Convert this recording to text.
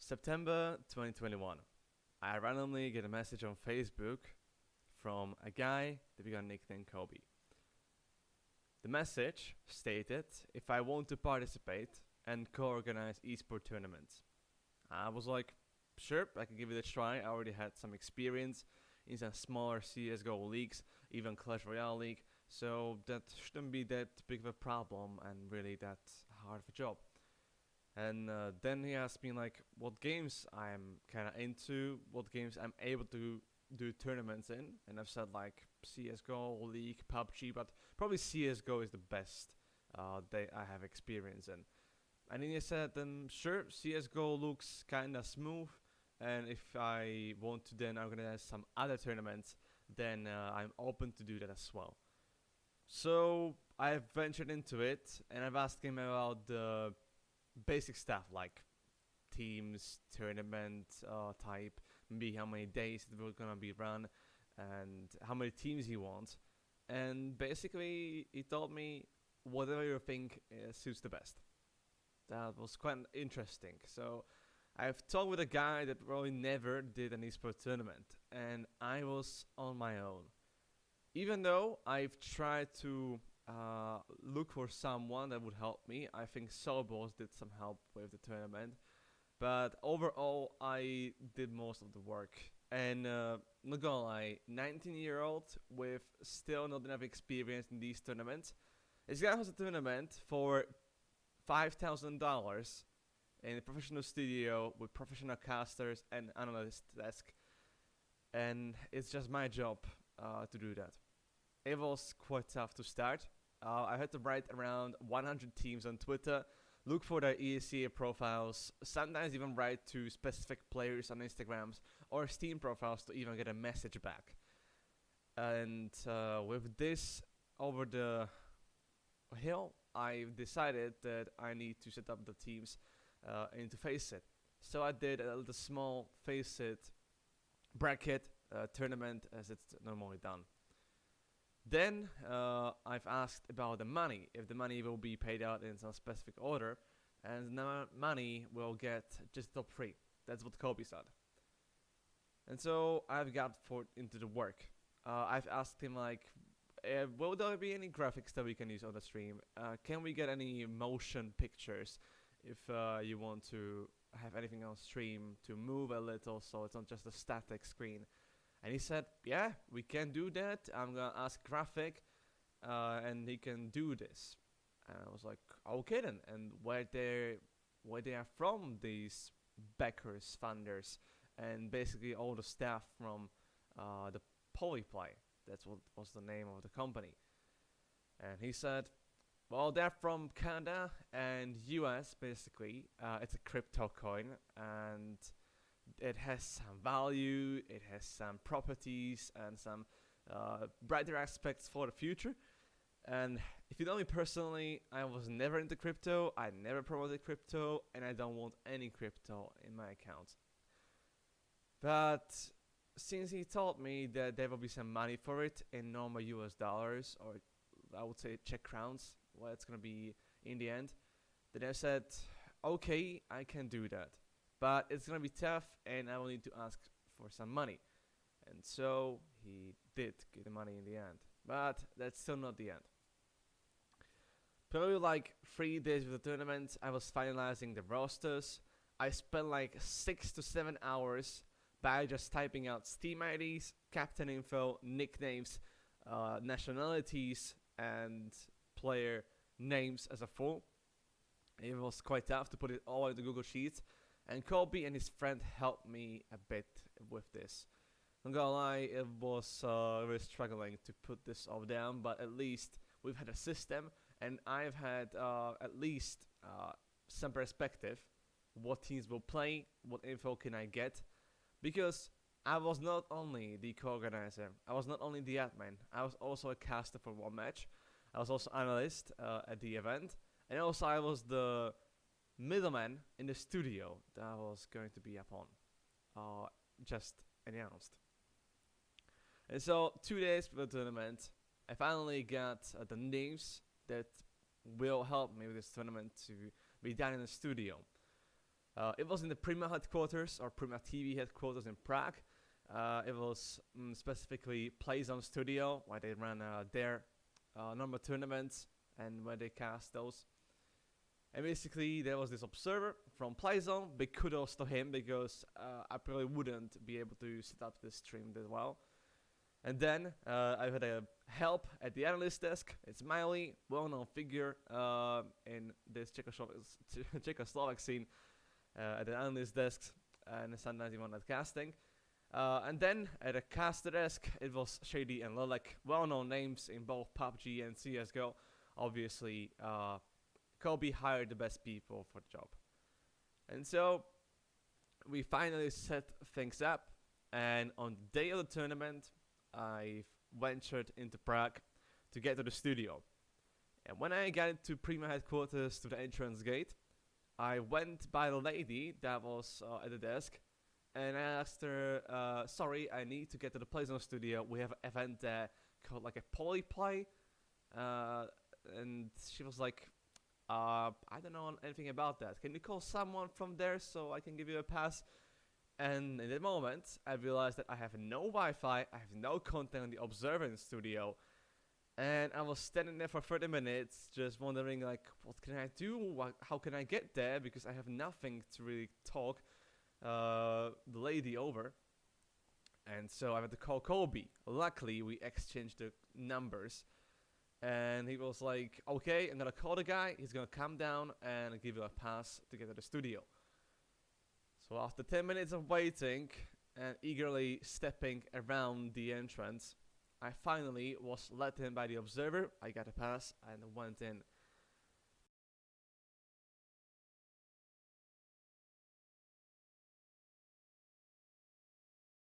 September 2021. I randomly get a message on Facebook from a guy that we got nicknamed Kobe. The message stated if I want to participate and co-organize esport tournaments. I was like, sure, I can give it a try. I already had some experience in some smaller CSGO leagues, even Clash Royale League, so that shouldn't be that big of a problem and really that hard of a job. And then he asked me like what games I'm kind of into, what games I'm able to do tournaments in, and I've said like CS:GO, League, PUBG, but probably CS:GO is the best that I have experience in. And then he said, sure, CS:GO looks kinda smooth, and if I want to then organize some other tournaments, then I'm open to do that as well. So I've ventured into it, and I've asked him about the basic stuff like teams, tournament type, maybe how many days it will gonna be run, and how many teams he wants. And basically, he told me whatever you think suits the best. That was quite interesting. So I've talked with a guy that really never did an esports tournament, and I was on my own. Even though I've tried to look for someone that would help me, I think Sobos did some help with the tournament, but overall I did most of the work. And not gonna lie, 19-year-old with still not enough experience in these tournaments. This guy has a tournament for $5,000 in a professional studio with professional casters and analyst desk, and it's just my job to do that. It was quite tough to start. I had to write around 100 teams on Twitter, look for their ESEA profiles, sometimes even write to specific players on Instagrams or Steam profiles to even get a message back. And with this over the hill, I decided that I need to set up the teams and to face it. So I did a little small face it bracket tournament as it's normally done. Then I've asked about the money, if the money will be paid out in some specific order, and the money will get just top 3. That's what Kobe said. And so I've got into the work. I've asked him like, will there be any graphics that we can use on the stream? Can we get any motion pictures if you want to have anything on stream to move a little so it's not just a static screen? And he said, yeah, we can do that. I'm gonna ask Graphic and he can do this. And I was like, okay then. And where they are from, these backers, funders, and basically all the staff from the POLYPLAY. That's what was the name of the company. And he said, well, they're from Canada and US basically. It's a crypto coin and it has some value, it has some properties and some brighter aspects for the future. And if you know me personally, I was never into crypto, I never promoted crypto, and I don't want any crypto in my account. But since he told me that there will be some money for it in normal US dollars, or I would say Czech crowns, what it's gonna be in the end, then I said, okay, I can do that. But it's gonna be tough and I will need to ask for some money. And so he did get the money in the end. But that's still not the end. Probably like 3 days of the tournament, I was finalizing the rosters. I spent like 6 to 7 hours by just typing out Steam IDs, captain info, nicknames, nationalities, and player names as a full. It was quite tough to put it all into Google Sheets, and Kobe and his friend helped me a bit with this. I'm gonna lie, it was really struggling to put this all down, but at least we've had a system, and I've had at least some perspective. What teams will play, what info can I get, because I was not only the co-organizer, I was not only the admin, I was also a caster for one match, I was also analyst at the event, and also I was the middleman in the studio that I was going to be upon, just announced. And so 2 days before the tournament, I finally got the names that will help me with this tournament to be done in the studio. It was in the Prima headquarters, or Prima TV headquarters in Prague. It was specifically PlayZone Studio, where they ran their normal tournaments and where they cast those. And basically, there was this observer from PlayZone. Big kudos to him, because I probably wouldn't be able to set up this stream that well. And then I had a help at the analyst desk. It's Miley, well-known figure in this Czechoslovak scene at the analyst desk, and sometimes even at casting. And then at a caster desk, it was Shady and Lelek, well-known names in both PUBG and CSGO. Obviously, Kobe hired the best people for the job. And so we finally set things up, and on the day of the tournament, I ventured into Prague to get to the studio. And when I got to Prima headquarters to the entrance gate, I went by the lady that was at the desk, and I asked her, sorry, I need to get to the PlayZone studio. We have an event there called like a POLYPLAY. And she was like, I don't know anything about that. Can you call someone from there so I can give you a pass? And in that moment, I realized that I have no Wi-Fi, I have no content on the Observer studio. And I was standing there for 30 minutes, just wondering, like, what can I do? How can I get there? Because I have nothing to really talk the lady over. And so I had to call Kobe. Luckily, we exchanged the numbers. And he was like, okay, I'm gonna call the guy. He's gonna come down and give you a pass to get to the studio. So after 10 minutes of waiting and eagerly stepping around the entrance, I finally was let in by the observer. I got a pass and went in.